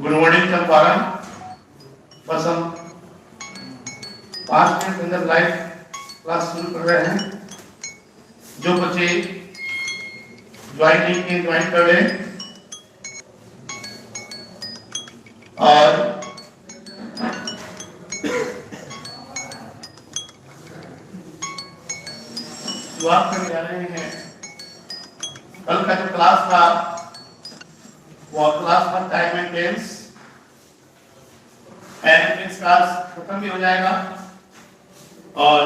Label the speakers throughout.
Speaker 1: Good morning कल 12 बस हम 5 मिनट के अंदर लाइव क्लास शुरू कर रहे हैं। जो बच्चे ज्वाइन नहीं किए ज्वाइन कर लें और शुरुआत करने जा रहे हैं। कल का जो क्लास था वो क्लास था टाइम एंड टेंस क्लास खत्म भी हो जाएगा और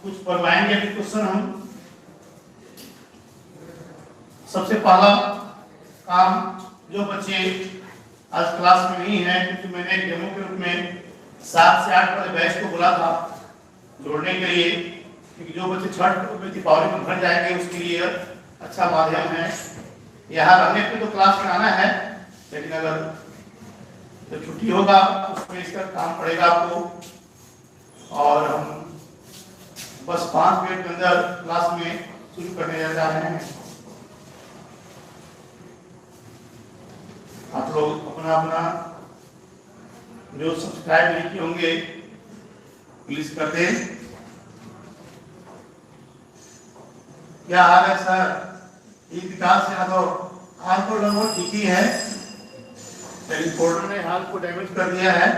Speaker 1: कुछ करवाएंगे भी क्वेश्चन हम। सबसे पहला काम, जो बच्चे आज क्लास में नहीं है क्योंकि मैंने डेमो के रूप में 7 से 8 वाले बैच को बोला था जोड़ने के लिए, क्योंकि जो बच्चे छठ में दीपावली में घर जाएंगे उसके लिए अच्छा माध्यम है। यहाँ रहने पे तो क्लास में आना है, लेकिन अगर तो छुट्टी होगा उसमें इसका काम पड़ेगा आपको। और हम बस 5 मिनट के अंदर क्लास में शुरू करने जा रहे हैं। आप लोग अपना अपना जो सब्सक्राइब नहीं किए होंगे प्लीज कर दें। क्या हाल है सर? ये विकास यादव, हाल तो लगभग ठीक ही है, टेलीपोर्टर ने हाल को डैमेज कर दिया है।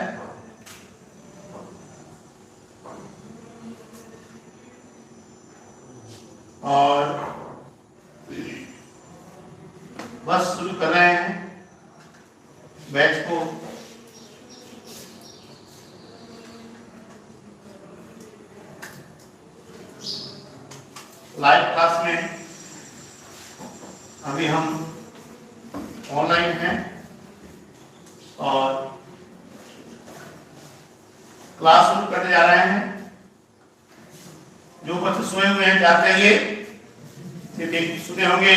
Speaker 1: और बस शुरू कर रहे हैं बैच को। लाइव क्लास में अभी हम ऑनलाइन हैं और क्लास शुरू करने जा रहे हैं। जो बच्चे सोए हुए हैं जाते हैं सुने होंगे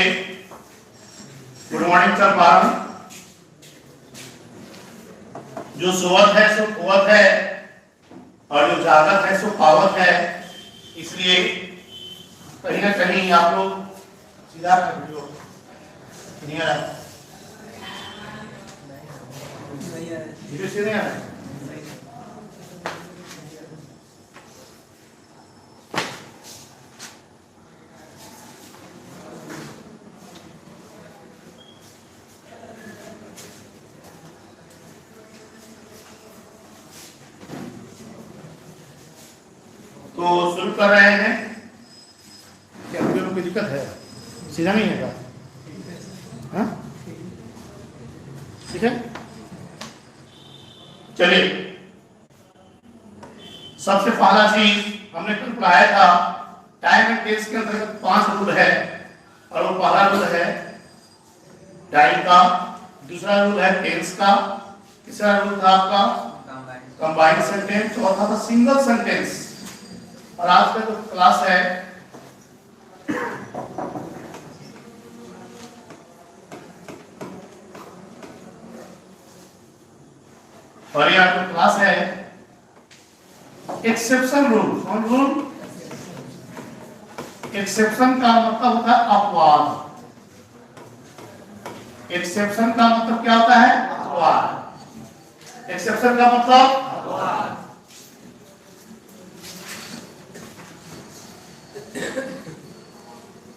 Speaker 1: गुड मॉर्निंग सर 12। जो सोवत है सो खोवत है और जो जागत है सो पावत है। इसलिए कहीं ना कहीं आप लोग सीधा वीडियो नहीं आ रहा, धीरे से नहीं आ रहा। तो शुरू कर रहे हैं। क्या कोई दिक्कत है? सीधा नहीं है क्या? ठीक है, चलिए। सबसे पहला चीज हमने कल पढ़ाया था, टाइम एंड टेंस के अंतर्गत 5 रूल है और वो पहला रूल है टाइम का, दूसरा रूल है टेंस का, तीसरा रूल था आपका कंबाइंड सेंटेंस, चौथा था सिंगल सेंटेंस। और आज का जो क्लास है और यहाँ जो क्लास है एक्सेप्शन रूल। कौन रूल? एक्सेप्शन का मतलब होता है अपवाद। एक्सेप्शन का मतलब क्या होता है? अपवाद। एक्सेप्शन का मतलब अपवाद।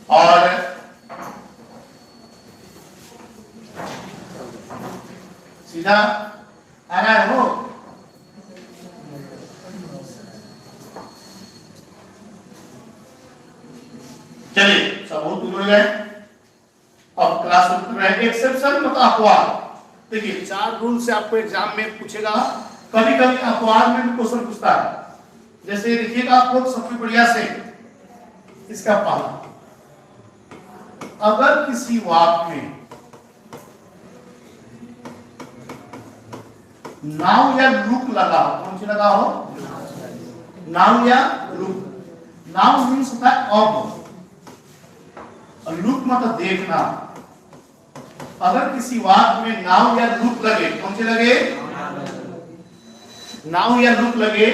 Speaker 1: और सीधा आ रहा है वो। चलिए सब बहुत दूर गए। अब क्लास शुरू कर रहे हैं। एक्सेप्शन मतलब अपवाद। देखिए 4 रूल से आपको एग्जाम में पूछेगा, कभी कभी अपवाद में भी क्वेश्चन पूछता है। जैसे देखिएगा आप लोग सबसे बढ़िया से इसका पहला, अगर किसी वाक्य में नाउन या लुक लगा हो, कौन सी लगा हो, नाउन या लुक। नाउन मीन्स होता है अब, और लुक मतलब देखना। अगर किसी वाक्य में नाउन या लुक लगे, कौन से लगे, नाउन या लुक लगे,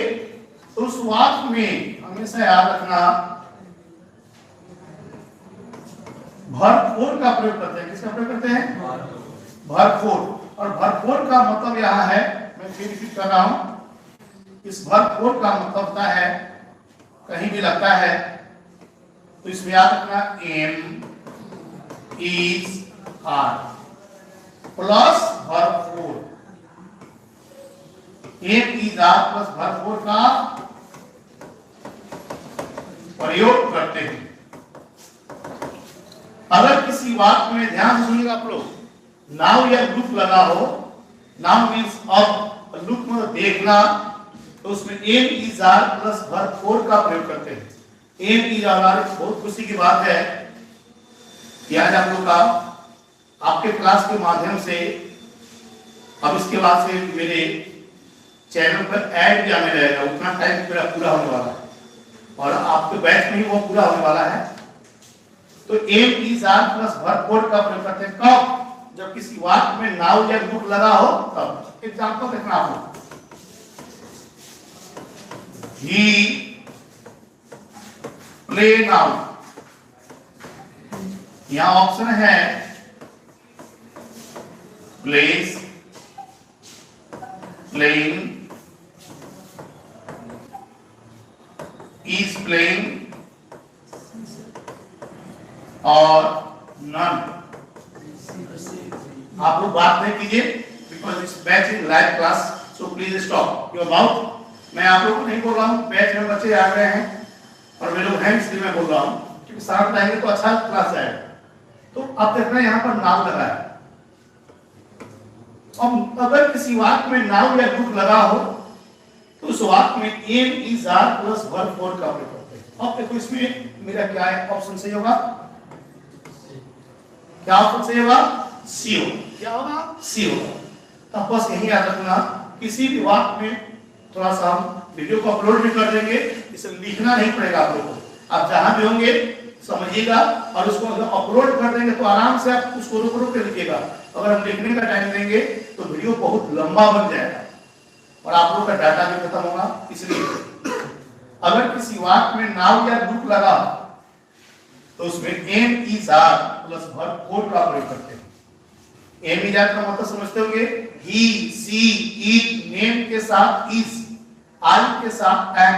Speaker 1: तो उस वाक्य में हमेशा याद रखना भरपूर का प्रयोग करते हैं। किसका प्रयोग करते हैं, भरपूर। और भरपूर का मतलब यहाँ है, मैं फिर रिपीट कर रहा हूं, इस भरपूर का मतलब होता है, कहीं भी लगता है तो इसमें याद रखना एम इज आर प्लस भरपूर। एम इज आर प्लस भरपूर का प्रयोग करते हैं। अगर किसी वाक्य में, ध्यान से सुनिएगा आप लोग, नाउ या लुक लगा हो, नाउ मीन्स अब, लुक मतलब देखना, तो उसमें एम इज आर प्लस भरपूर का प्रयोग करते हैं। एम इज आर, बहुत खुशी की बात है कि आज आप लोग का आपके क्लास के माध्यम से अब इसके बाद से मेरे चैनल पर ऐड भी आने लगेगा। उतना टाइम पूरा होने वाला है और आपके बैच में ही वो पूरा होने वाला है। तो एम इज आर प्लस भरपूर का प्रयोग करते हैं कब, जब किसी वाक्य में नाउन या लुक लगा हो तब। एग्जांपल देखना आप लोग, ही प्ले नाउ, यहां ऑप्शन है प्लेस, प्लेइंग, इज प्लेइंग और नन। आप लोग बात नहीं कीजिए, because this batch is live class, so please stop your mouth. मैं आप लोगों को नहीं बोल रहा हूँ, बैच में बच्चे आ गए हैं और वे लोग हैं, इसलिए मैं बोल रहा हूँ, क्योंकि सारा टाइम तो अच्छा क्लास जाएगा। तो आप देख रहे हैं यहाँ पर नाउन लगा है, और अगर किसी वाक्य में नाउन या लुक लगा हो तो उस वाक्य में am is are plus verb four का प्रयोग करते हैं। अब देखो इसमें मेरा क्या है, ऑप्शन सही होगा, क्या ऑप्शन सही होगा, सी होगा। क्या होगा, सी होगा। तो बस यही याद रखना, किसी भी वाक्य में थोड़ा सा हम वीडियो को अपलोड भी कर देंगे, इसे लिखना नहीं पड़ेगा आप लोगों को। आप जहां भी होंगे समझिएगा, और उसको अपलोड कर देंगे तो आराम से आप उसको रुक रुक के लिखिएगा। अगर हम लिखने का टाइम देंगे तो वीडियो बहुत लंबा बन जाएगा और आप लोगों का डाटा भी खत्म होगा। इसलिए अगर किसी वाक्य में नाउन या लुक लगा तो उसमें am is are plus verb four का प्रयोग करते हैं। एम इज आर का मतलब समझते होंगे, ही, सी, इट, नेम के साथ इज, आई के साथ एम,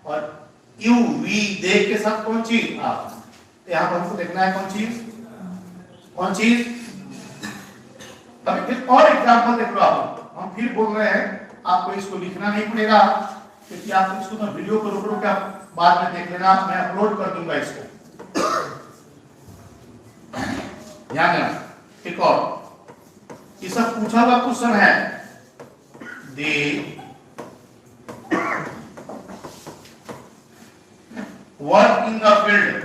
Speaker 1: और यू, वी, दे के साथ कौन चीज, आप। यहां पर हमको देखना है कौन चीज, कौन चीज। अभी फिर और एग्जांपल देख लो आप, हम फिर बोल रहे हैं, आपको इसको लिखना नहीं पड़ेगा, क्योंकि आप इसको तो वीडियो को रुक रुक के बाद में देख लेना, मैं अपलोड कर दूंगा इसको। ध्यान देना। एक और ये सब पूछा हुआ क्वेश्चन है, they work in the field.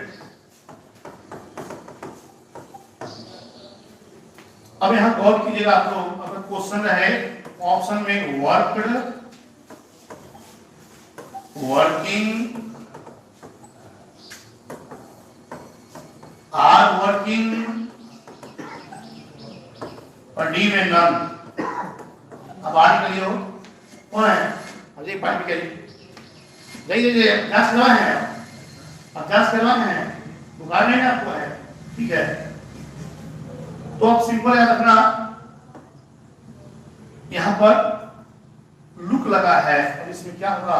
Speaker 1: अब यहां गौर कीजिएगा आप लोग, अगर क्वेश्चन रहे ऑप्शन में वर्कड, वर्किंग, आर वर्किंग और डी में नन। अब आर के लिए हो कौन है, अजय पार्टी के लिए जाइए अभ्यास करवाए हैं, अभ्यास करवाए हैं, बुखार नहीं आपको है, ठीक है। तो अब सिंपल याद रखना, यहां पर लुक लगा है और इसमें क्या होगा,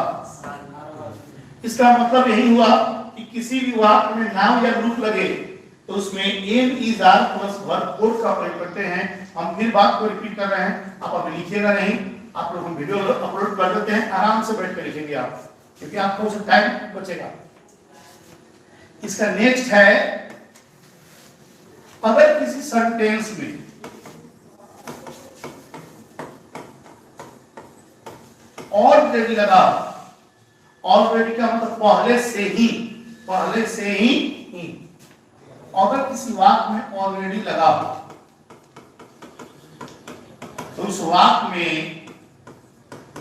Speaker 1: इसका मतलब यही हुआ कि किसी भी वाक्य में नाउन या लुक लगे तो उसमें am is are plus verb four का प्रयोग करते हैं। हम फिर बात को रिपीट कर रहे हैं, आप अभी लिखिएगा नहीं, आप लोग हम वीडियो अपलोड कर देते हैं, आराम से बैठ कर लिखेंगे आप, क्योंकि आपको उससे टाइम बचेगा। इसका नेक्स्ट है, अगर किसी सेंटेंस में ऑलरेडी लगा, ऑलरेडी का मतलब पहले से ही, पहले से ही, अगर किसी वाक्य में ऑलरेडी लगा हो तो उस वाक्य में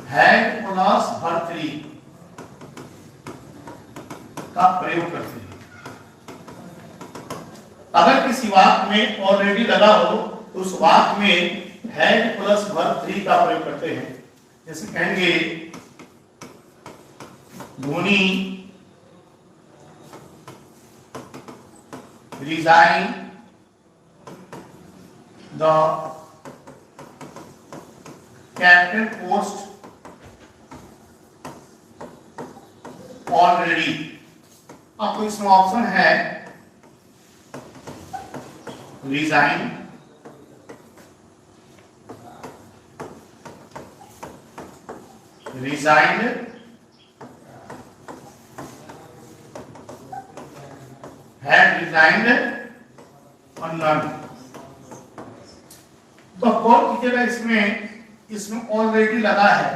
Speaker 1: हैड प्लस वर्ब 3 का प्रयोग करते हैं। अगर किसी वाक्य में ऑलरेडी लगा हो तो उस वाक्य में हैड प्लस वर्ब 3 का प्रयोग करते हैं। जैसे कहेंगे Dhoni resign the captain post already. आपको इसमें ऑप्शन है रिजाइन, रिजाइंड, हैड रिजाइंड और नन। तो गौर कीजिएगा इसमें ऑलरेडी लगा है।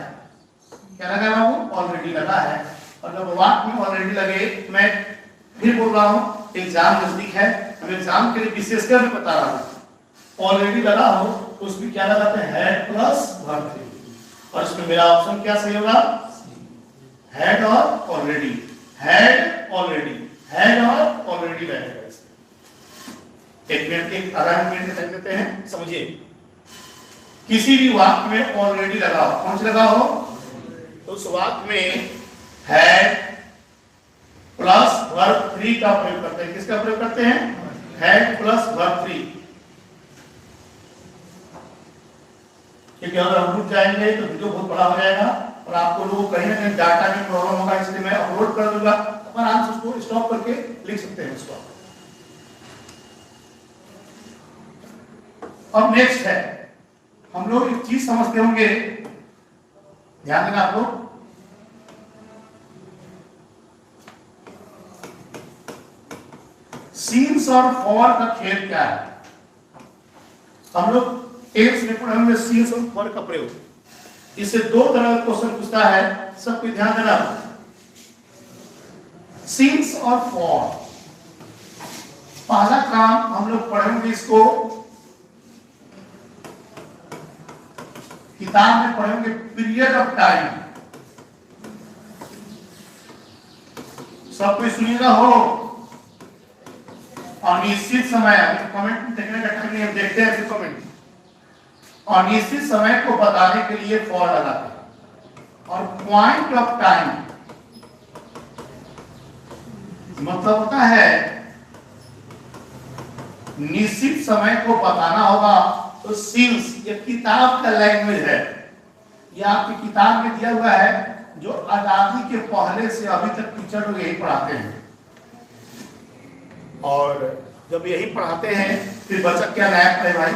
Speaker 1: क्या लगा है बाबू? ऑलरेडी लगा है। और जब वाक्य में ऑलरेडी लगे, मैं फिर बोल रहा हूं एग्जाम नजदीक है, हम एग्जाम के लिए विशेषकर मैं बता रहा हूं। ऑलरेडी लगा हो तो उसमें क्या लगाते हैं? Had plus verb 3। और इसमें मेरा ऑप्शन क्या सही होगा? हैड और ऑलरेडी, हैड ऑलरेडी, हैड और ऑलरेडी रहेगा। एक मिनट, एक आधा मिनट तक देते हैं, समझिए। किसी भी वाक्य में ऑलरेडी लगा हो, कौन सा लगा हो? तो उस वाक्य में हैड प्लस वर्ब 3 का प्रयोग करते हैं। किसका प्रयोग करते हैं? Had plus verb 3। क्योंकि अगर हम रुक जाएंगे तो वीडियो बहुत बड़ा हो जाएगा और आपको लोगों कहीं ना कहीं डाटा में प्रॉब्लम होगा, इसलिए मैं अपलोड कर दूंगा। अपन आराम से उसको स्टॉप करके लिख सकते हैं उसको। अब नेक्स्ट है, हम लोग एक चीज समझते होंगे, ध्यान देना आप लोग। सीन्स और फॉर का खेल क्या है? हम लोग टेंस में पढ़े होंगे सीन्स और फॉर का प्रयोग। इससे दो तरह का क्वेश्चन पूछता है, सबको ध्यान देना। सीन्स और फॉर, पहला काम हम लोग पढ़ेंगे, इसको किताब में पढ़ेंगे, पीरियड ऑफ टाइम। सब कोई सुनिएगा हो। अनिश्चित समय, कमेंट देखने का टाइम नहीं, हम देखते हैं फिर कमेंट। अनिश्चित समय को बताने के लिए फॉर लगाते हैं। और पॉइंट ऑफ टाइम मतलब होता है निश्चित समय को बताना होगा, तो सीन्स ये किताब का लैंग्वेज है। ये आपकी किताब में दिया हुआ है, जो आजादी के पहले से अभी तक टीचर लोग यही पढ़ाते हैं। और जब यही पढ़ाते हैं फिर बच्चा क्या नया पढ़े भाई?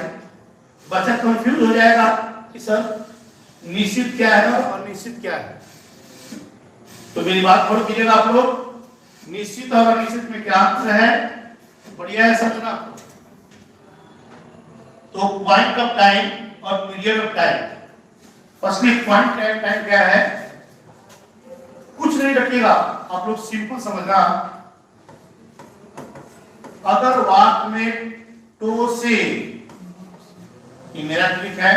Speaker 1: बच्चा कंफ्यूज हो जाएगा कि सर निश्चित क्या है और अनिश्चित क्या है। तो मेरी बात फॉलो कीजिएगा आप लोग। निश्चित और अनिश्चित में क्या अंतर है? बढ़िया है समझना। तो पॉइंट ऑफ टाइम और period of time. Firstly point time क्या है? कुछ नहीं रखिएगा, आप लोग सिंपल समझना। अगर वाक्य में तो से, ये मेरा ट्रिक है,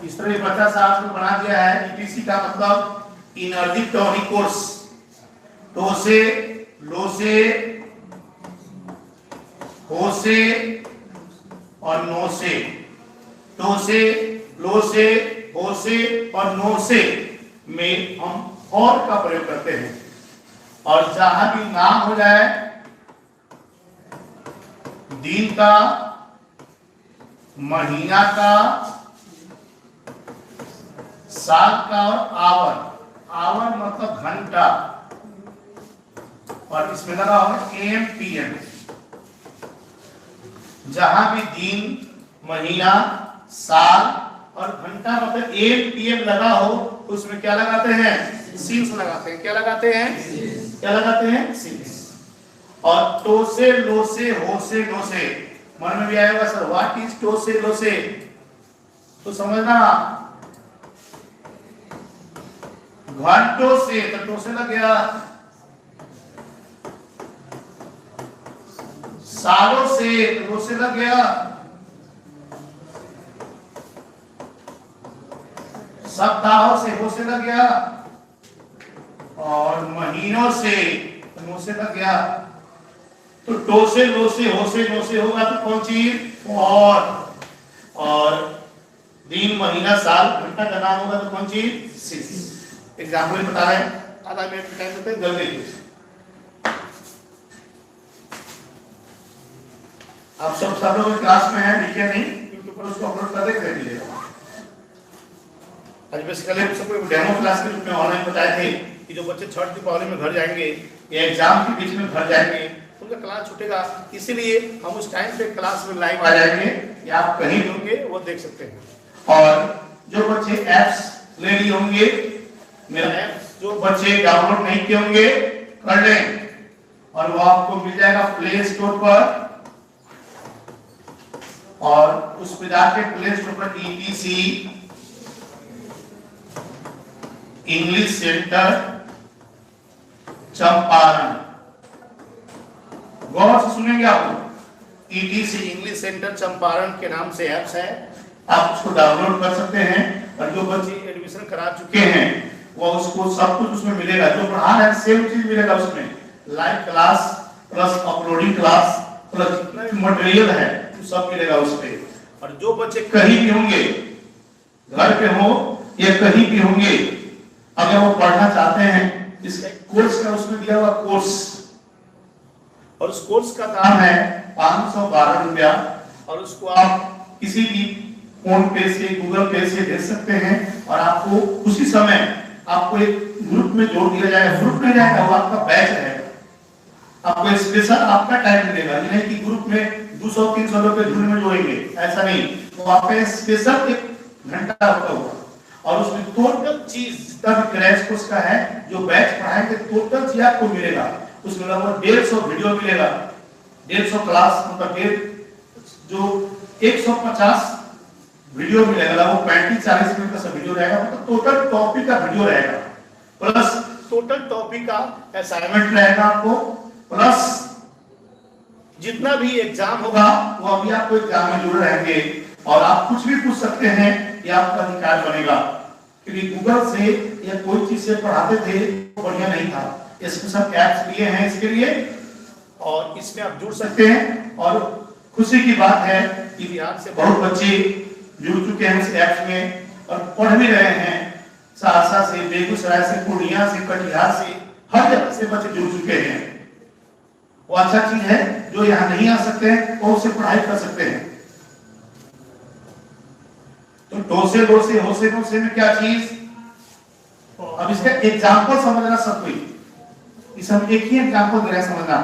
Speaker 1: इस तरह बच्चा साहब ने बना दिया है। ईटीसी का मतलब इनर्जी टॉनिक कोर्स। तो से, लो से, हो से और नो से। तो से, लो से, हो से और नो से में हम और का प्रयोग करते हैं। और जहां भी नाम हो जाए, दिन का, महीना का, साल का और आवर। आवर मतलब घंटा, और इसमें लगा होगा एम पीएम। जहां भी दिन, महीना, साल और घंटा मतलब एम पीएम लगा हो, उसमें क्या लगाते हैं? सीन्स लगाते हैं। क्या लगाते हैं? क्या लगाते हैं? सीन्स। और तो से, लो से, हो से, नो से, मन में भी आएगा सर व्हाट इज तो से, लो से? तो समझना, घंटों से तो से लग गया, सालों से तो से लग गया, सप्ताहों से हो से लग गया, और महीनों से तो मुंह से लग गया। तो टो से लो से हो से नो से होगा तो कौन चीज और दिन महीना साल घंटा का नाम होगा तो कौन चीज सिक्स। एग्जाम्पल बता रहे हैं, आधा मिनट टाइम देते हैं, जल्दी। आप सब लोग क्लास में हैं, लिखे नहीं क्योंकि पर उसको अपलोड कर देख लीजिएगा। आज बेसिकली हम सबको डेमो क्लास के रूप में ऑनलाइन बताए थे कि जो बच्चे छठ दीपावली में घर जाएंगे या एग्जाम के बीच में घर जाएंगे उनका क्लास छूटेगा, इसीलिए हम उस टाइम पे क्लास में लाइव आ जाएंगे या आप कहीं भी होंगे वो देख सकते हैं। और जो बच्चे एप्स ले लिए होंगे, मेरा एप्स जो बच्चे डाउनलोड नहीं किए होंगे कर लें, और वो आपको मिल जाएगा प्ले स्टोर पर, और उस पर जाके प्ले स्टोर पर ETC इंग्लिश सेंटर चंपारण, गौर से सुनेंगे आप, ETC इंग्लिश सेंटर चंपारण के नाम से ऐप्स है, आप उसको डाउनलोड कर सकते हैं। और जो बच्चे एडमिशन करा चुके हैं वो उसको सब कुछ उसमें मिलेगा, जो पढ़ा है सेम चीज मिलेगा उसमें, live class plus uploading class plus जितना भी मटेरियल है वो सब मिलेगा उसपे। और जो बच्चे कहीं भी होंगे, घर पे हो या कहीं भी होंगे, अगर वो पढ़ना चाहते हैं, इसका कोर्स का उसमें दिया हुआ कोर्स, और उस कोर्स का दाम है 512 रुपया, और उसको आप किसी भी फोन पे से गूगल पे से भेज सकते हैं, और आपको उसी समय आपको एक ग्रुप में जोड़ दिया जाएगा। ग्रुप में जाएगा वो आपका बैच है, आपको स्पेशल आपका टाइम मिलेगा, नहीं कि ग्रुप में 200-300 लोग के झुंड में जोड़ेंगे, ऐसा नहीं। तो आपका स्पेशल 1 घंटा होगा, और उसमें टोटल चीज जितना भी क्रैश कोर्स का है, जो बैच पढ़ाएंगे टोटल चीज आपको मिलेगा। उसमें लगभग 150 वीडियो मिलेगा, 150 क्लास मतलब जो 150 वीडियो मिलेगा, लगभग 35-40 मिनट का सब वीडियो रहेगा, मतलब टोटल टॉपिक का वीडियो रहेगा, प्लस टोटल टॉपिक का असाइनमेंट रहेगा आपको, प्लस जितना भी एग्जाम होगा वो अभी आपको एग्जाम में जुड़ रहेंगे, और आप कुछ भी पूछ सकते हैं, ये आपका अधिकार बनेगा। क्योंकि गूगल से या कोई चीज से पढ़ाते थे तो बढ़िया नहीं था, स्पेशल ऐप्स लिए हैं इसके लिए, और इसमें आप जुड़ सकते हैं। और खुशी की बात है कि बिहार से बहुत बच्चे जुड़ चुके हैं इस ऐप्स में और पढ़ भी रहे हैं, सहरसा से, बेगूसराय से, पूर्णिया से, कटिहार से, हर जगह से बच्चे जुड़ चुके हैं। वो अच्छा चीज है, जो यहाँ नहीं आ सकते हैं वो उससे पढ़ाई कर सकते हैं। तो टो से लो से हो से नो से में क्या चीज, अब इसका एग्जाम्पल समझना सब कोई, इस हम एक ही एग्जाम्पल दे रहे हैं, समझना।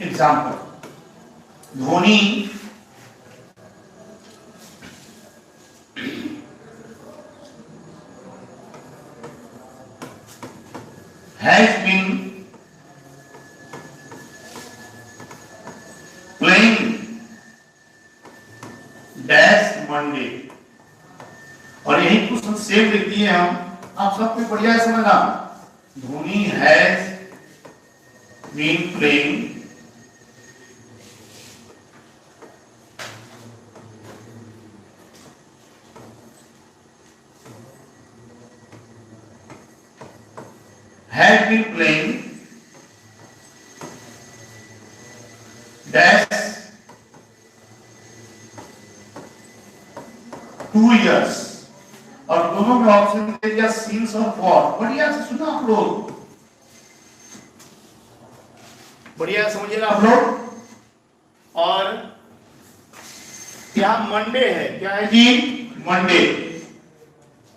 Speaker 1: Example, Dhoni has been playing dash Monday, और यही क्वेश्चन सेम लिख दिए हम, आप सबको बढ़िया है समझना। Dhoni has been playing dash 2 years, और दोनों में ऑप्शन दे दिया सीन्स और फॉर। बढ़िया से सुना आप लोग, बढ़िया समझिएगा आप लोग। और क्या मंडे है, क्या है जी, मंडे,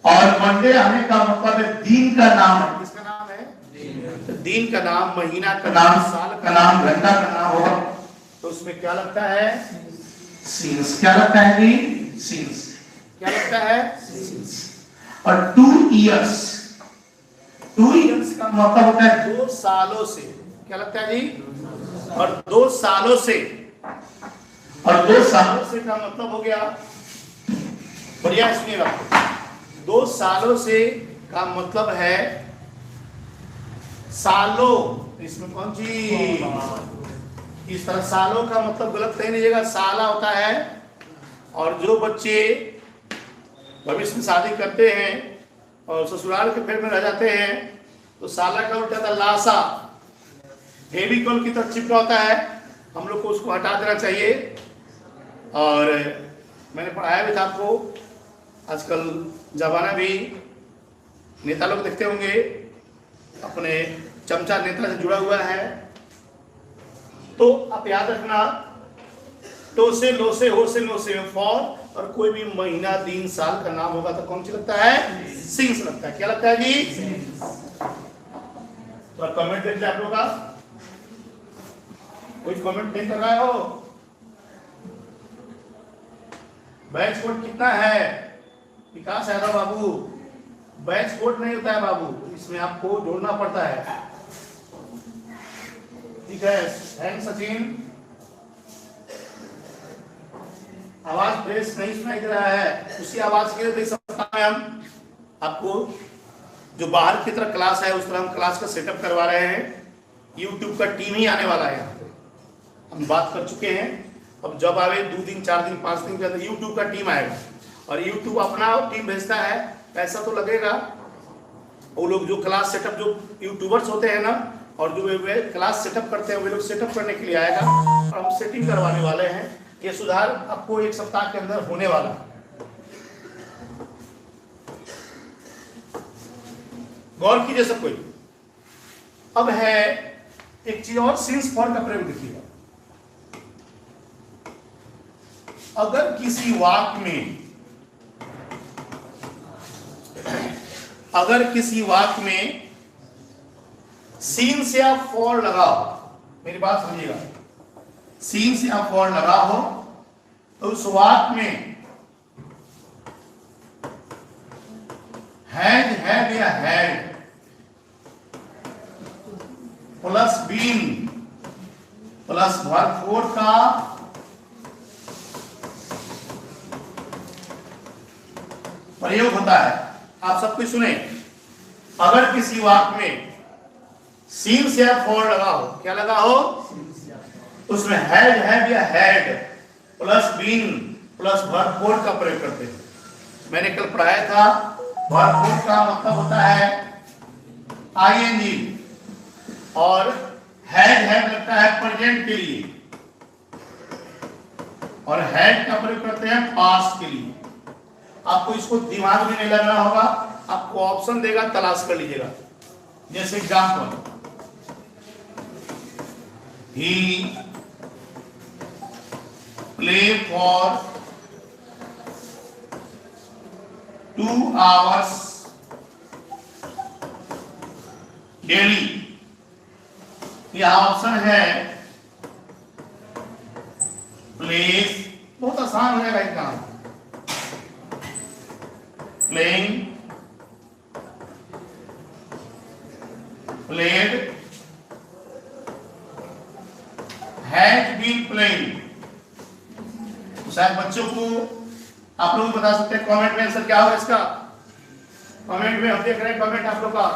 Speaker 1: और मंडे आने का मतलब है दिन का नाम है। किसका नाम है, दिन का नाम, महीना का नाम, साल का नाम, घंटा का नाम होगा, तो उसमें क्या लगता है, सीन्स। क्या लगता है जी, सीन्स। क्या लगता है, सीन्स। और 2 इयर्स, 2 इयर्स का मतलब होता है 2 सालों से। क्या लगता है जी, और 2 सालों से, और 2 सालों से का मतलब हो गया, बढ़िया सुनिएगा, 2 सालों से का मतलब है सालों, इसमें कौन सी, इस तरह सालों का मतलब गलत कहीं नहीं जाएगा, साला होता है। और जो बच्चे भविष्य में शादी करते हैं और ससुराल के फेर में रह जाते हैं तो साला का उल्टा था लाशा, फेविकॉल की तरह चिपका होता है, हम लोग को उसको हटा देना चाहिए। और मैंने पढ़ाया भी था आपको, आजकल जमाना भी नेता लोग देखते होंगे अपने चमचा नेता से जुड़ा हुआ है, तो आप याद रखना तो से लो से हो से नो से फॉर, और कोई भी महीना दिन साल का नाम होगा तो कौन सी लगता है? सिंह से लगता है। क्या लगता है जी? तो कमेंट देख लिया आप लोग का, कोई कमेंट नहीं कर रहा है हो? बैच कोड कितना है? विकास यादव बाबू, बैच कोड नहीं होता है बाबू, इसमें आपको जोड़ना पड़ता है। ठीक है, थैंक सचिन। आवाज फ्रेश नहीं सुनाई दे रहा है, उसी आवाज के लिए सप्ताह में हम आपको जो बाहर की तरह क्लास है उस तरह हम क्लास का सेटअप करवा रहे हैं। YouTube का टीम ही आने वाला है, यहाँ पे हम बात कर चुके हैं। अब जब आवे 2 दिन 4 दिन 5 दिन के अंदर YouTube का टीम आएगा और YouTube अपना टीम भेजता है, पैसा तो लगेगा। वो लोग जो क्लास सेटअप, जो यूट्यूबर्स होते हैं ना, और जो वे क्लास सेटअप करते हैं, वे लोग सेटअप करने के लिए आएगा और हम सेटिंग करवाने वाले हैं। ये सुधार आपको 1 सप्ताह के अंदर होने वाला है। गौर कीजिए सब कोई। अब है एक चीज और, सिंस फॉर का प्रयोग देखिएगा। अगर किसी वाक्य में सीन से आप फॉर लगाओ, मेरी बात समझिएगा, सीन से आप फॉर लगा हो तो उस वाक्य में हैड या had plus been plus verb 4 का प्रयोग होता है। आप सब कुछ सुने। अगर किसी वाक्य में सीन से आप फॉर लगा हो, क्या लगा हो? उसमें हैड या had plus been plus verb 4 का प्रयोग करते हैं। मैंने कल पढ़ाया था, वर्ब 4 का मतलब होता है आईएनजी, और हैड लगता है प्रेजेंट के लिए, और हैड का प्रयोग करते हैं पास्ट के लिए। आपको इसको दिमाग में नहीं लगाना होगा, आपको ऑप्शन देगा, तलाश कर लीजिएगा। जैसे example, he play for 2 hours डेली। यह ऑप्शन है प्लेस, बहुत आसान हो जाएगा काम। Playing, played, has been playing. तो शायद बच्चों को आप लोग बता सकते हैं कमेंट में आंसर क्या होगा इसका। कमेंट में हम देख रहे हैं कमेंट आप लोग का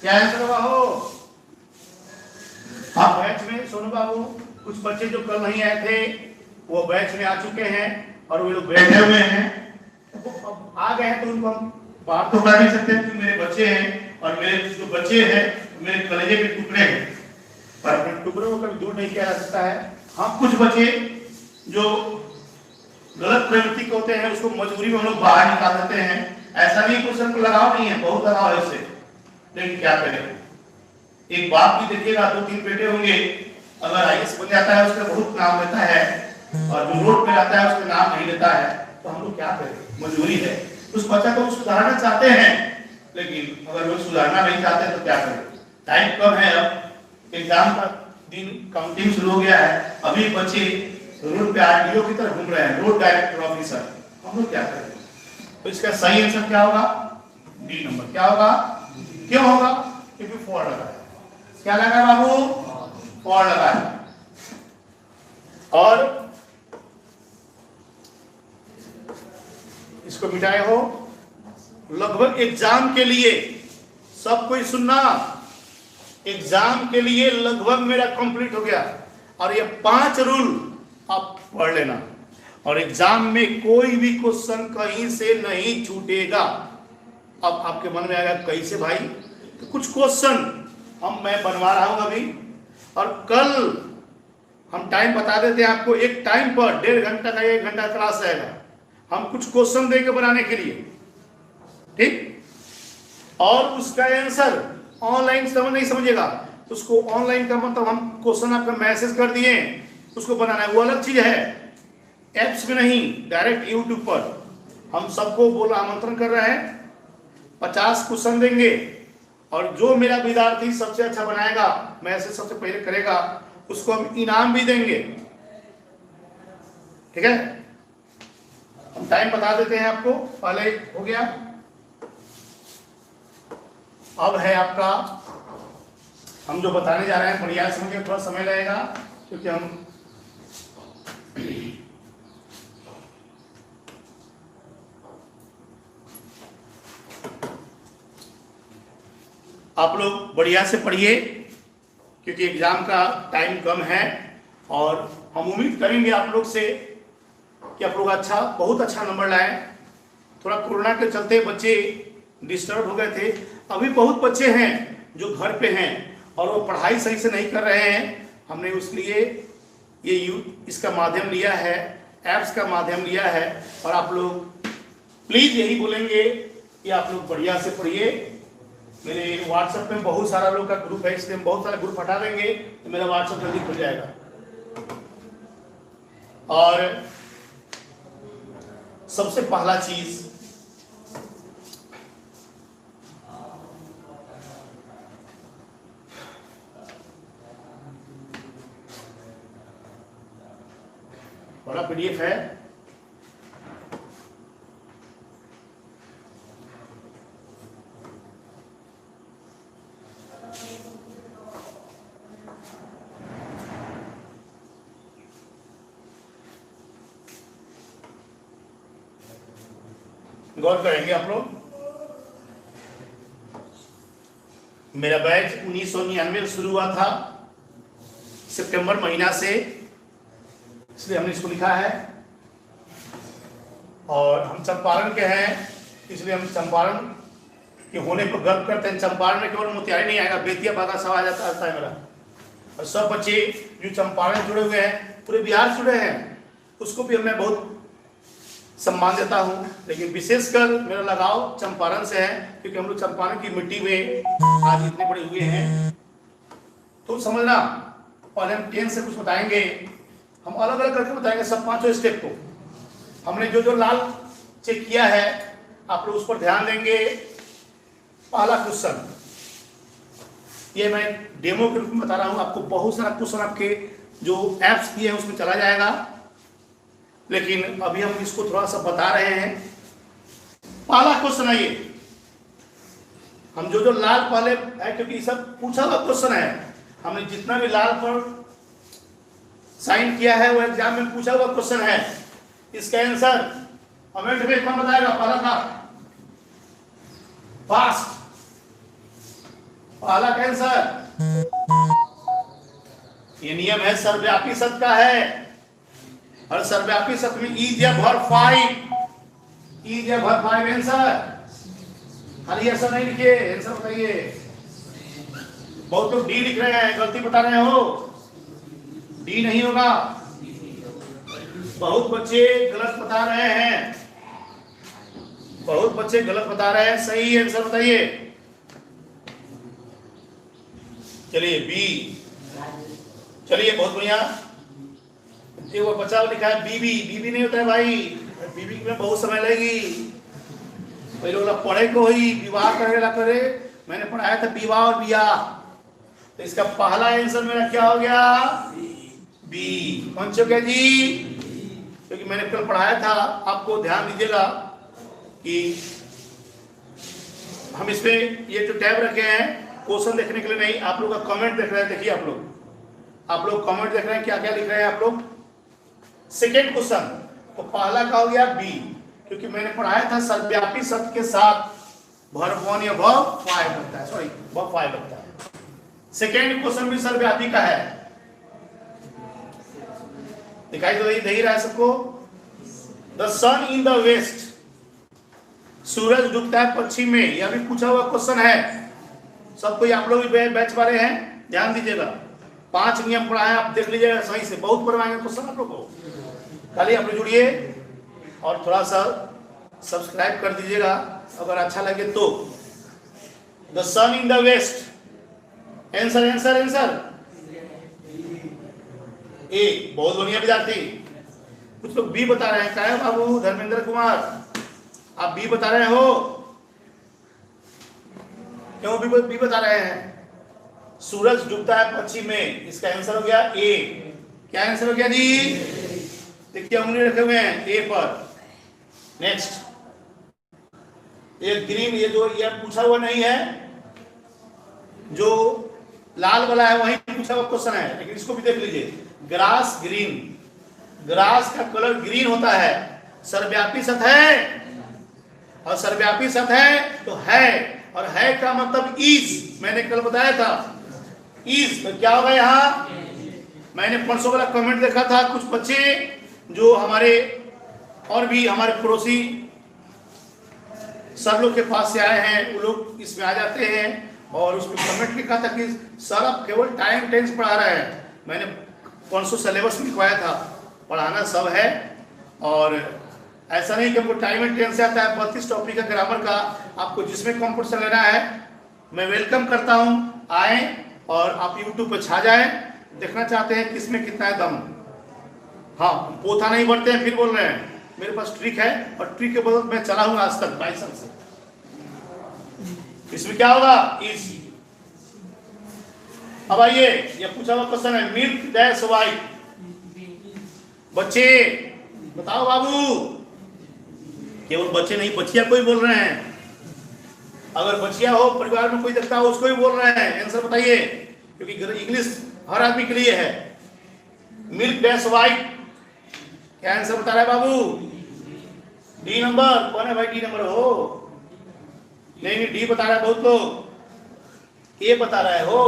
Speaker 1: क्या आंसर होगा हो। आप बैच में सोनू बाबू, कुछ बच्चे जो कल नहीं आए थे वो बैच में आ चुके हैं और वो लोग बैठे हुए हैं, अब आ गए हैं तो उनको हम बात तो कर नहीं सकते क्योंकि मेरे बच्चे हैं और मेरे जो बच्चे हैं मेरे कलेजे के टुकड़े हैं, पर अपने टुकड़ों को कभी दूर नहीं किया जा सकता है। हाँ, कुछ बच्चे जो गलत प्रवृत्ति के होते हैं उसको मजबूरी में हम लोग बाहर निकाल देते हैं। ऐसा नहीं कुछ हमको लगाव नहीं है, बहुत लगाव है उससे, लेकिन क्या करें। एक बाप भी देखिएगा, 2-3 बेटे होंगे, अगर आईएएस बन जाता है उसका बहुत नाम लेता है और जो रोड पे आता है उसका नाम नहीं लेता है, तो हम लोग क्या करें, मजबूरी है। उस बच्चा को सुधारना चाहते हैं, लेकिन अगर वो सुधारना नहीं चाहते तो क्या करें। टाइम कम है, अब एग्जाम का दिन काउंटिंग शुरू हो गया है, अभी बच्चे रोड पे आरटीओ की तरह घूम रहे हैं, रोड डायरेक्टर ऑफिसर, हम लोग क्या करें। तो इसका सही आंसर क्या होगा? D number. क्या होगा? क्यों होगा? क्योंकि फॉर लगा है। क्या लगा है बाबू? फॉर लगा है। और इसको मिटाए हो। लगभग एग्जाम के लिए सब कोई सुनना, एग्जाम के लिए लगभग मेरा कंप्लीट हो गया और ये 5 रूल आप पढ़ लेना, और एग्जाम में कोई भी क्वेश्चन कहीं से नहीं छूटेगा। अब आपके मन में आएगा कैसे भाई, तो कुछ क्वेश्चन मैं बनवा रहा हूं अभी, और कल हम टाइम बता देते हैं आपको। एक टाइम पर 1.5 घंटा का 1 घंटा क्लास रहेगा, हम कुछ क्वेश्चन देंगे बनाने के लिए, ठीक। और उसका आंसर ऑनलाइन समझ नहीं समझेगा, उसको ऑनलाइन का मतलब हम क्वेश्चन आपका मैसेज कर दिए, उसको बनाना है, वो अलग चीज है। एप्स में नहीं, डायरेक्ट यूट्यूब पर हम सबको बोला, आमंत्रण कर रहे हैं। 50 क्वेश्चन देंगे, और जो मेरा विद्यार्थी सबसे अच्छा बनाएगा, मैसेज सबसे पहले करेगा, उसको हम इनाम भी देंगे, ठीक है। हम टाइम बता देते हैं आपको, पहले हो गया। अब है आपका, हम जो बताने जा रहे हैं बढ़िया समझिए, थोड़ा समय लगेगा क्योंकि हम आप लोग बढ़िया से पढ़िए क्योंकि एग्जाम का टाइम कम है, और हम उम्मीद करेंगे आप लोग से कि आप लोग बहुत अच्छा नंबर लाएं। थोड़ा कोरोना के चलते बच्चे डिस्टर्ब हो गए थे, अभी बहुत बच्चे हैं जो घर पे हैं और वो पढ़ाई सही से नहीं कर रहे हैं। हमने उसलिए ये इसका माध्यम लिया है, ऐप्स का माध्यम लिया है, और आप लोग प्लीज यही बोलेंगे कि आप लोग बढ़िया से पढ़िए। मेरे व्हाट्सएप में बहुत सारा लोग का ग्रुप है, इसलिए हम बहुत सारा ग्रुप हटा देंगे तो मेरा व्हाट्सएप जल्दी खुल जाएगा। और सबसे पहला चीज, बड़ा पीडीएफ है, गौर करेंगे आप लोग। मेरा बैच 1999 में शुरू हुआ था, सितंबर महीना से, इसलिए हमने इसको लिखा है। और हम चंपारण के हैं, इसलिए हम चंपारण के होने पर गर्व करते हैं। चंपारण में केवल मोतिहारी नहीं आएगा, बेतिया बागा सब आ जाता है मेरा। और सब बच्चे जो चंपारण जुड़े हुए हैं, पूरे बिहार से जुड़े हैं, उसको भी मैं बहुत सम्मान देता हूं। लेकिन विशेषकर मेरा लगाव चंपारण से है, क्योंकि हम लोग चंपारण की मिट्टी में आज इतने बड़े हुए हैं। तो समझना, पहले हम 10 से कुछ बताएंगे, हम अलग अलग करके बताएंगे सब 5 स्टेप को। हमने जो जो लाल चेक किया है आप लोग उस पर ध्यान देंगे। पहला क्वेश्चन, ये मैं डेमो के रूप में बता रहा हूं आपको। बहुत सारा क्वेश्चन आपके जो एप्स किए हैं उसमें चला जाएगा, लेकिन अभी हम इसको थोड़ा सा बता रहे हैं। पहला क्वेश्चन है ये, हम जो जो लाल पहले है, क्योंकि सब पूछा हुआ क्वेश्चन है, हमने जितना भी लाल पर साइन किया है वो एग्जाम में पूछा हुआ क्वेश्चन है। इसका आंसर कमेंट में कौन बताएगा? पहला था फास्ट, पहला का आंसर, ये नियम है सर्वव्यापी शब्द का है, और सर्वव्यापी शब्द में इज या भर 5, इज या भर 5 आंसर। खाली ऐसा नहीं लिखिए, आंसर बताइए। बहुत लोग डी लिख रहे हैं, गलती बता रहे हो, डी नहीं होगा। बहुत बच्चे गलत बता रहे हैं, बहुत बच्चे गलत बता रहे हैं, सही आंसर बताइए। चलिए बी, चलिए बहुत बढ़िया। ये वो बच्चा लिखा है बीबी, बीबी नहीं होता है भाई, बीबी में बहुत समय लगेगी। पहले वाला पढ़े को ही विवाह करेगा करे, मैंने पढ़ाया था विवाह और बियाह, तो इसका पहला आंसर मेरा क्या हो गया? बी। कौन सा क्या जी? क्योंकि मैंने कल पढ़ाया था, आपको ध्यान दीजिएगा कि हम इसमें ये जो टैब रखे हैं क्वेश्चन देखने के लिए नहीं, आप लोग का कमेंट देख रहे हैं। देखिए आप लोग कमेंट देख रहे हैं, क्या क्या लिख रहे हैं आप लोग। सेकेंड क्वेश्चन, तो पहला का हो गया बी, क्योंकि मैंने पढ़ाया था सर्वव्यापी शब्द के साथ वर्ब 1 या वर्ब 5 लगता है, सॉरी वर्ब 5 लगता है। सेकेंड क्वेश्चन भी सर्वव्यापी का है। दिखाई तो नहीं रहा है सबको? The sun in the west, सूरज डूबता है पश्चिम में, यह भी पूछा हुआ क्वेश्चन है। सब कोई आप लोग भी बैच वाले हैं, ध्यान दीजिएगा। 5 नियम पढ़ा है, आप देख लीजिएगा सही से, बहुत पढ़वाएंगे क्वेश्चन आप लोग को। खाली आप लोग जुड़िए और थोड़ा सा सब्सक्राइब कर दीजिएगा अगर अच्छा लगे तो। The sun in the west, answer answer answer A. बहुत बढ़िया विद्यार्थी। कुछ लोग बी बता रहे हैं, क्या है बाबू? धर्मेंद्र कुमार, आप बी बता रहे हो, क्यों बी बता रहे हैं? सूरज डूबता है पश्चिम में, इसका आंसर हो गया ए। क्या आंसर हो गया जी? देखिए उंगली रखे हुए हैं ए पर। नेक्स्ट, ये ग्रीन, ये जो ये पूछा हुआ नहीं है, जो लाल वाला है वही पूछा हुआ क्वेश्चन है, लेकिन इसको भी देख लीजिए। ग्रास ग्रीन, ग्रास का कलर ग्रीन होता है। सर्वव्यापी सतह है, और सर्वव्यापी सतह है तो है, और है का मतलब इज, मैंने कल बताया था इज, तो क्या होगा यहाँ? मैंने परसों वाला कमेंट देखा था, कुछ बच्चे जो हमारे और भी हमारे पड़ोसी सर लोग के पास से आए हैं, वो लोग इसमें आ जाते हैं और उसमें कमेंट लिखा था कि सर आप केवल टाइम टेंस पढ़ा रहे हैं। मैंने परसों सिलेबस लिखवाया था, पढ़ाना सब है, और ऐसा नहीं कि हमको टाइम एंड टेंस आता है। 32 टॉपिक है ग्रामर का, आपको जिसमें कंपटीशन लेना है मैं वेलकम करता हूं। आए और आप यूट्यूब पे छा जाएं, देखना चाहते हैं किसमें कितना है दम। हाँ, पोथा नहीं बढ़ते हैं फिर बोल रहे हैं, मेरे पास ट्रिक है, और ट्रिक के बदौलत मैं चला हूं आज तक 22 साल से। इसमें क्या होगा? इज। अब आइए, यह पूछा हुआ क्वेश्चन है, मिल्क डैश वाइट। बच्चे बताओ बाबू, केवल बच्चे नहीं, बच्चिया कोई बोल रहे हैं। अगर बच्चिया हो, परिवार में कोई देखता हो, उसको भी बोल रहे हैं, आंसर बताइए, क्योंकि इंग्लिश हर आदमी के लिए है। मिल्क डैश वाइट, क्या आंसर बता रहा है बाबू? D number. कौन है भाई डी नंबर हो? नहीं नहीं, डी बता रहा है बहुत लोग, ए बता रहा है हो।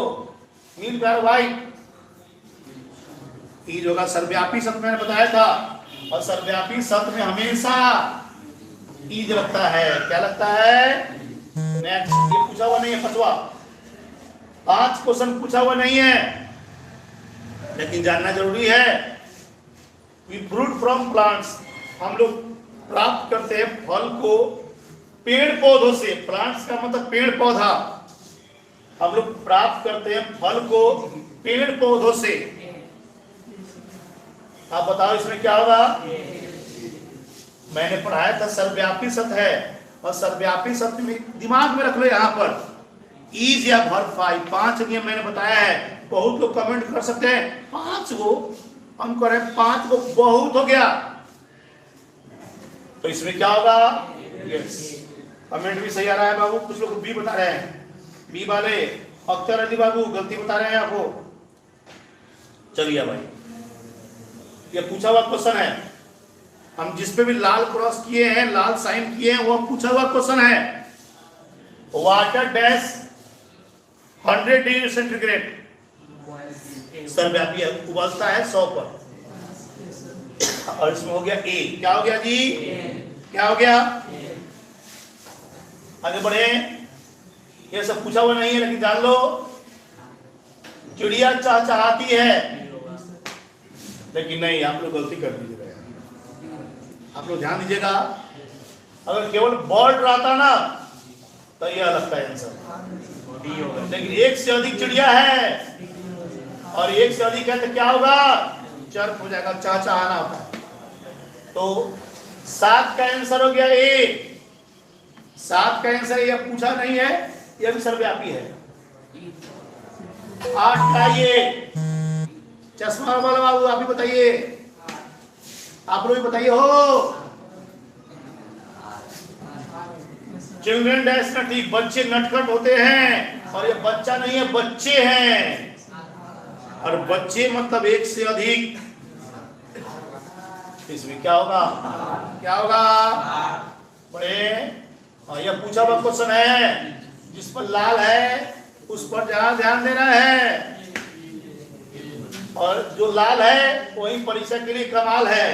Speaker 1: मिल्क डैश वाइट ई जो का सर्वव्यापी शब्द मैंने बताया था, और सर्वव्यापी शब्द में हमेशा ईज लगता है। क्या लगता है? नेक्स्ट, ये पूछा हुआ नहीं है, फतवा 5 क्वेश्चन पूछा हुआ नहीं है, लेकिन जानना जरूरी है। वी फ्रूट फ्रॉम प्लांट्स, हम लोग प्राप्त करते हैं फल को पेड़ पौधों से। प्लांट्स का मतलब पेड़ पौधा, हम लोग प्राप्त करते हैं फल को पेड़ पौधों से। आप बताओ इसमें क्या होगा? मैंने पढ़ाया था सर्वव्यापी सत्य है, और सर्वव्यापी सत्य में दिमाग में रख लो, यहाँ पर ईज या वर्ब 5 नियम मैंने बताया है। बहुत लोग कमेंट कर सकते हैं 5 गो, हम करें 5 गो बहुत हो गया, तो इसमें क्या होगा? यस, कमेंट भी सही आ रहा है बाबू। कुछ लोग बी बता रहे हैं, बी वाले अख्तर अली बाबू गलती बता रहे हैं आपको। चलिए भाई, ये पूछा हुआ क्वेश्चन है, हम जिस पे भी लाल क्रॉस किए हैं, लाल साइन किए हैं, वो पूछा हुआ क्वेश्चन है। वाटर डैश 100 डिग्री सेंटीग्रेड, सर्वव्यापी है, उबलता है 100 पर, और इसमें हो गया ए। क्या हो गया जी? क्या हो गया? आगे बढ़े, ये सब पूछा हुआ नहीं है, लेकिन जान लो, चिड़िया चहचहाती है, लेकिन नहीं, आप लोग गलती कर दीजिएगा, आप लोग ध्यान दीजिएगा। अगर केवल बर्ड रहता ना तो ये अलग था आंसर, लेकिन एक से अधिक चिड़िया है, और एक से अधिक है तो क्या होगा? चर्प हो जाएगा, चहचहाना होता है। तो 7 का आंसर हो गया ए। 7 का आंसर यह पूछा नहीं है, यह भी सर्वव्यापी है। 8 का ये चश्मा वाला बाबू, आप ही बताइए, आप लोग भी बताइए हो। चिल्ड्रन डैश का ठीक, बच्चे नटखट होते हैं, और ये बच्चा नहीं है, बच्चे हैं, और बच्चे मतलब एक से अधिक। इसमें क्या होगा? क्या होगा? बड़े, और यह पूछा हुआ क्वेश्चन है, जिस पर लाल है उस पर ध्यान देना है, और जो लाल है वही परीक्षा के लिए कमाल है।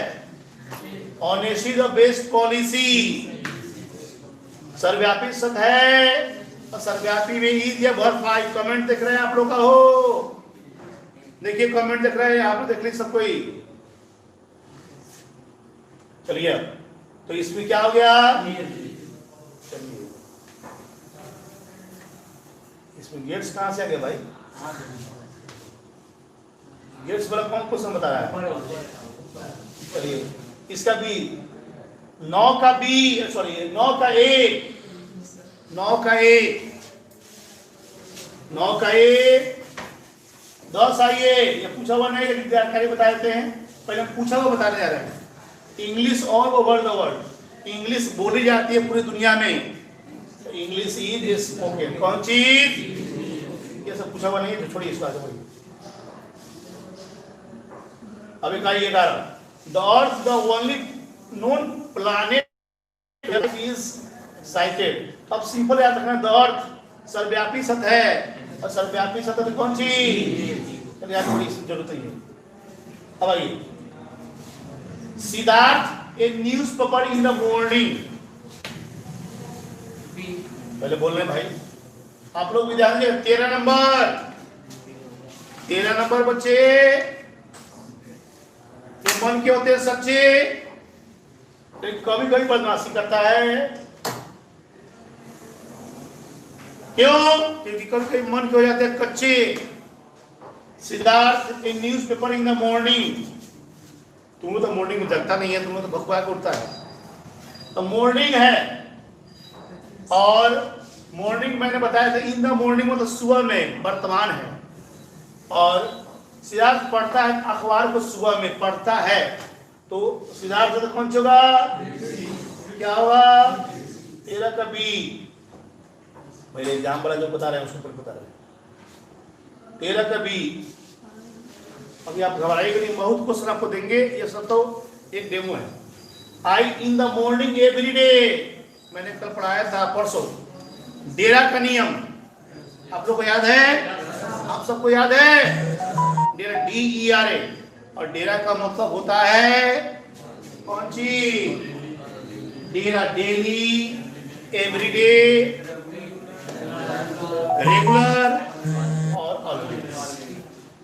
Speaker 1: Honesty the best policy. सर्वव्यापी सत्य है और सर्वव्यापी में ही दिया भर 5। कमेंट देख रहे हैं आप लोग का हो, देखिए कमेंट देख रहे हैं आप लोग, देख लीजिए सब कोई। चलिए तो इसमें क्या हो गया, चलिए इसमें गेट्स कहां से आ गया भाई? गेट्स वाला कौन क्वेश्चन बता रहा है? चलिए इसका बी, 9 का बी, सॉरी 9 का ए, 9 का ए, 9 का ए 10 आइए। ये पूछा हुआ नहीं लेकिन जानकारी बता देते हैं। पहले हम पूछा हुआ बताने जा रहे हैं। English all over the world, English बोली जाती है पूरी दुनिया में। English is spoken. कौन चीज? ये सब पूछा हुआ नहीं है, छोड़िए इसको आगे। अभी कहिए 11, the earth the only known planet is sighted। अब सिंपल याद रखना, the earth सर्वव्यापी सत्य है और सर्वव्यापी सत्य में कौन चीज? चलिए यार थोड़ी जरूरत ही है। अब आइए, Siddharth a newspaper in the morning. पहले बोल रहे भाई आप लोग भी ध्यान दीजिए। 13 नंबर, 13 नंबर बच्चे, मन के होते हैं सच्चे, लेकिन कभी कभी बदमाशी करता है। क्यों? क्योंकि कभी कभी मन के हो जाते हैं कच्चे। Siddharth a newspaper in the morning. तुम तो मॉर्निंग में जगता नहीं है, तुम तो भगवा के उठता है। तो मॉर्निंग है, और मॉर्निंग मैंने बताया था इन द मॉर्निंग मतलब सुबह में, वर्तमान है। और सिद्धार्थ पढ़ता है अखबार को, सुबह में पढ़ता है, तो सिद्धार्थ तो कौन होगा? क्या होगा? 13 का बी। मेरे एग्जाम वाला जो बता रहे हैं उसको बता रहे हैं। 13 का बी। अभी आप घबराइएगा नहीं, बहुत क्वेश्चन आपको देंगे, ये सब तो एक डेमो है। I in the morning every day, मैंने कल पढ़ाया था परसों। डेरा का नियम आप लोग को याद है? आप सबको याद है? डेरा DERA, और डेरा का मतलब होता है कौन सी? डेरा डेली, एवरीडे, रेगुलर और ऑलवेज।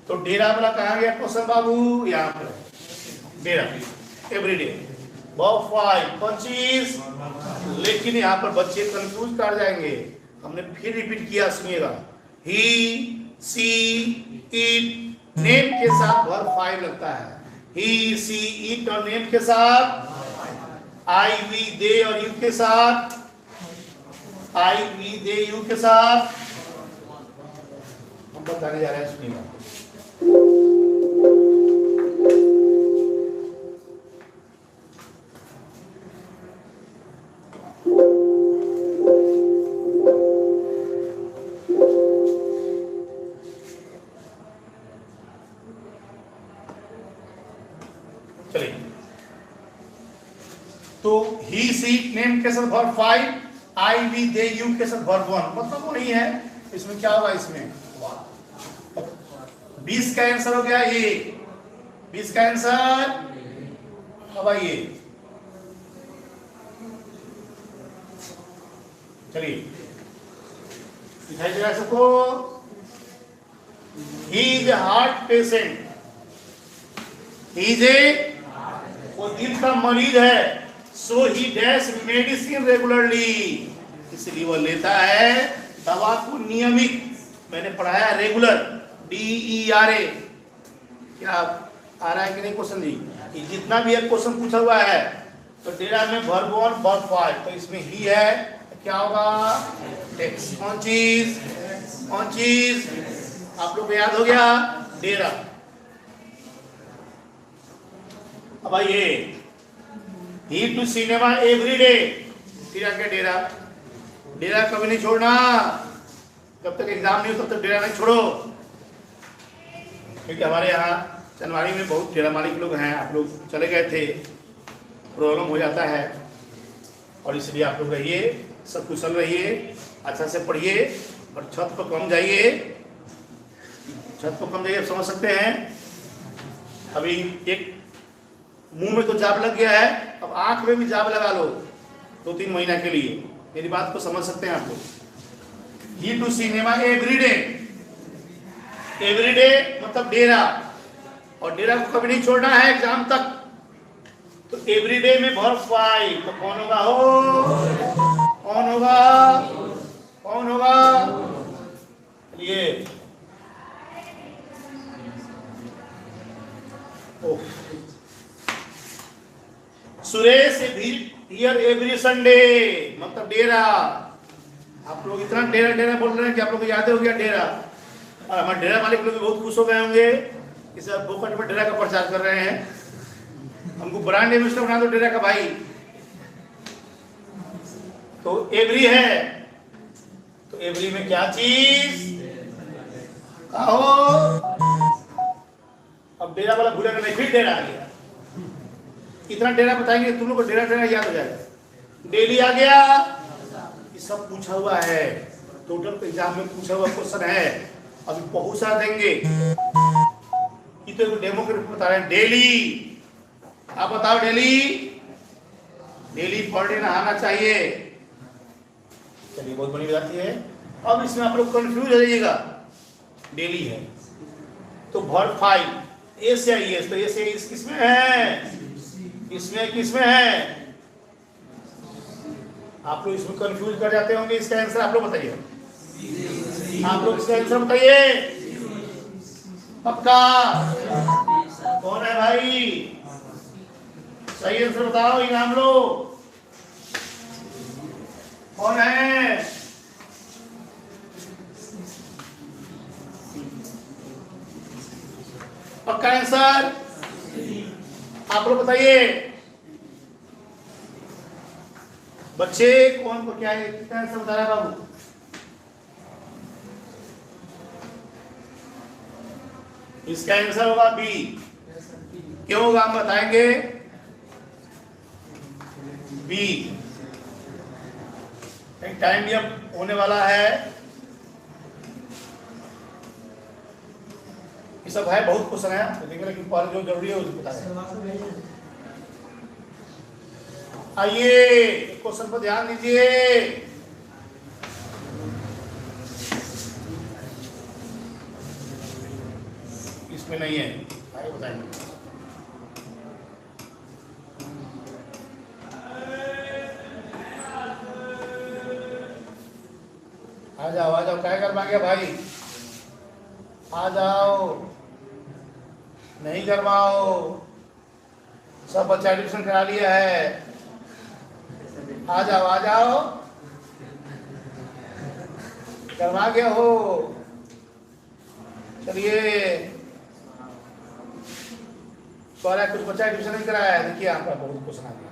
Speaker 1: तो डेरा वाला कहा गया क्वेश्चन बाबू? यहाँ पर डेरा एवरीडे बहुत 5 कौन चीज? लेकिन यहाँ पर बच्चे कंफ्यूज कर जाएंगे, हमने फिर रिपीट किया, सुनिएगा। ही, सी, इट, नेम के साथ वर्ब 5 लगता है। ही, सी, इट और नेम के साथ, आई, वी, दे और यू के साथ, आई, वी, दे, यू के साथ हम बताने जा रहे हैं, सुनिएगा। तो ही, सी, नेम के साथ verb 5, I, we, they, you के साथ वर्ब 1, मतलब वही है। इसमें क्या होगा? इसमें 20 का आंसर हो गया ये, 20 का आंसर। अब आइए, चलिए दिखाई दे रहा है सबको? He is a heart patient. He is a, वो दिल का मरीज है। सो ही डैश मेडिसिन रेगुलरली, इसलिए वो लेता है दवा को नियमित। मैंने पढ़ाया रेगुलर, DERA। क्या आ रहा है कि नहीं क्वेश्चन जी? कि जितना भी एक क्वेश्चन पूछा हुआ है तो डेरा में वर्ब 1 वर्ब 5, तो इसमें ही है, क्या होगा? टेक्स्ट। कौन चीज? कौन चीज? आप लोग को याद हो गया? डेरा। अब आइए, ही टू सिनेमा एवरी डे। फिर आगे डेरा। डेरा कभी नहीं छोड़ना, जब तक एग्जाम नहीं हो तब तक डेरा नहीं छोड़ो। क्योंकि हमारे यहाँ चनवाड़ी में बहुत डेरा मालिक लोग हैं, आप लोग चले गए थे, प्रॉब्लम हो जाता है, और इसलिए आप लोग रहिए, सब कुशल रहिए, अच्छा से पढ़िए, और छत पर कम जाइए, छत पर कम जाइए, समझ सकते हैं। अभी एक मुंह में तो जाप लग गया है, अब आंख में भी जाप लगा लो 2-3 महीना के लिए। मेरी बात को समझ सकते हैं आप लोग। ही टू सिनेमा एवरीडे, एवरीडे मतलब डेरा, और डेरा को कभी नहीं छोड़ना है एग्जाम तक। तो एवरीडे में वर्ब 5 तो कौन होगा? हो, कौन होगा? कौन होगा? ये सुरेश हियर एवरी संडे मतलब डेरा। आप लोग इतना डेरा डेरा बोल रहे हैं कि आप लोग को याद हो गया डेरा। और हमारे डेरा मालिक लोग भी बहुत खुश हो गए होंगे कि सर बोकट में डेरा का प्रचार कर रहे हैं। हमको ब्रांड एम्बेसडर बना दो डेरा का भाई। तो एवरी है, तो एवरी में क्या चीज कहो? अब डेरा वाला भूलेगा नहीं, फिर डेरा आ गया। इतना डेरा बताएंगे तुम लोग को डेरा डेरा याद हो जाएगा। डेली आ गया, ये सब पूछा हुआ है, टोटल एग्जाम में पूछा हुआ क्वेश्चन है। अभी बहुत सारा देंगे, ये तो डेमो के रूप में बता रहे हैं। डेली आप बताओ, डेली डेली पर डे नहाना चाहिए। चलिए बहुत बड़ी बात है। अब इसमें आप लोग कंफ्यूज हो जाइएगा, डेली है तो वर्ब 5 ए से आई है, तो ए से इस किसमें है? इसमें किसमें है? आप लोग इसमें कंफ्यूज कर जाते होंगे। इसका आंसर आप लोग बताइए, आप लोग इसका आंसर बताइए पक्का। कौन है भाई? सही आंसर बताओ, इनाम लो। कौन है? पक्का आंसर आप लोग बताइए। बच्चे कौन को क्या है, कितना आंसर बता रहा है बाबू? इसका आंसर होगा बी। क्यों होगा हम बताएंगे। बी एक टाइम भी अब होने वाला है। ये सब है, बहुत क्वेश्चन है, लेकिन पहले जो जरूरी है उसको बताएं। आइए क्वेश्चन पर ध्यान दीजिए। इसमें नहीं है, आइए बताएंगे। आ जाओ क्या कर पाएंगे भाई? आ जाओ, नहीं करवाओ, सब बच्चा एडमिशन करा लिया है। आ जाओ करवा गया हो। चलिए कुछ बच्चा एडमिशन नहीं कराया है। देखिए आपका बहुत क्वेश्चन आ गया।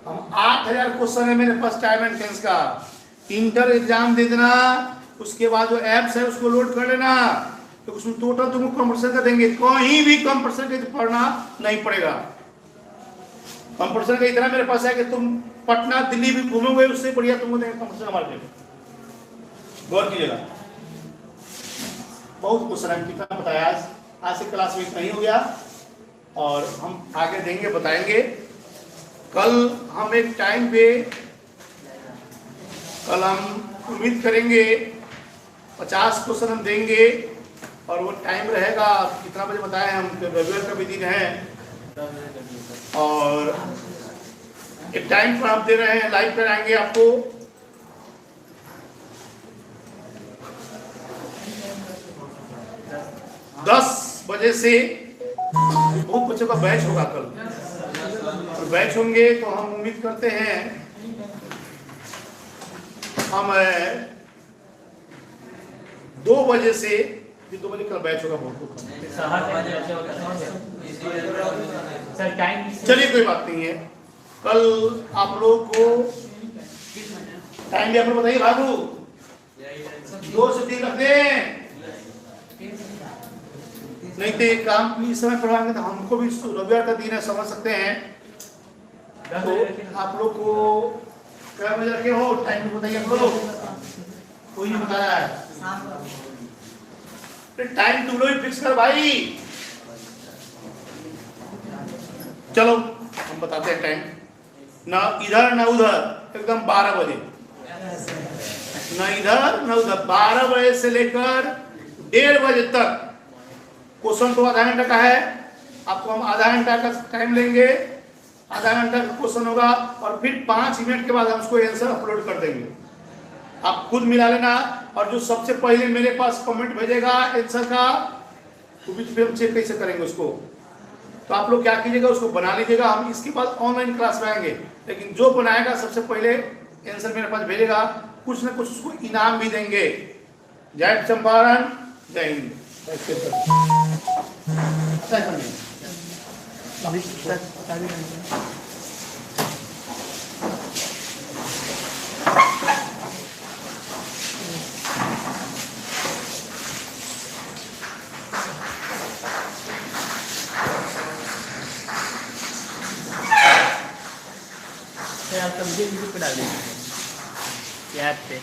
Speaker 1: हम 8000 क्वेश्चन है मेरे पास टाइम एंड टेंस का। इंटर एग्जाम दे देना, उसके बाद जो एप्स है उसको लोड कर लेना, तो उसमें टोटल तुमको कंपटीशन का देंगे। कहीं भी कंपटीशन के पढ़ना नहीं पड़ेगा। कंपटीशन का इतना मेरे पास है कि तुम पटना दिल्ली भी घूमोगे, उससे बढ़िया तुमको देंगे कंपटीशन का मार्केट। गौर कीजिएगा, बहुत क्वेश्चन है। कितना बताया आज से क्लास में इतना ही हो गया, और हम आगे देंगे, बताएंगे। कल हम एक टाइम पे, कल हम उम्मीद करेंगे 50 क्वेश्चन हम देंगे, और वो टाइम रहेगा कितना बजे बताए हम, रविवार का भी दिन है, और एक टाइम पर हम दे रहे हैं, लाइव कराएंगे आपको। दस बजे से बहुत बच्चों का बैच होगा कल, तो बैच होंगे तो हम उम्मीद करते हैं हम 2 बजे से, 2 बजे कल बैच होगा बहुत। चलिए कोई बात नहीं है, कल आप लोग को टाइम भी आप लोग बताइए बाबू, 2 से 3 रख दें, नहीं तो एक काम इस समय पढ़वाएंगे तो हमको भी रविवार का दिन है, समझ सकते हैं। तो आप लोग को क्या बजे रखे हो, टाइम भी बताइए आप लोग। कोई नहीं बता रहा है, टाइम तुम लोग ही फिक्स कर भाई। चलो हम बताते हैं टाइम, ना इधर ना उधर, एकदम 12 बजे, ना इधर ना उधर, 12 बजे से लेकर 1:30 बजे तक। क्वेश्चन तो आधा घंटा का है, आपको हम आधा घंटा का टाइम लेंगे, आधा घंटा का क्वेश्चन होगा और फिर 5 मिनट के बाद हम उसको आंसर अपलोड कर देंगे। आप खुद मिला लेना, और जो सबसे पहले मेरे पास कमेंट भेजेगा आंसर का, तो फिर हम चेक कैसे करेंगे उसको। तो आप लोग क्या कीजिएगा, उसको बना लीजिएगा, हम इसके बाद ऑनलाइन क्लास में आएंगे, लेकिन जो बनाएगा सबसे पहले आंसर मेरे पास भेजेगा, कुछ ना कुछ उसको इनाम भी देंगे। जय चंपारण, जय हिंद।
Speaker 2: आप समझे वीडियो पे डाल दीजिए ऐप पे।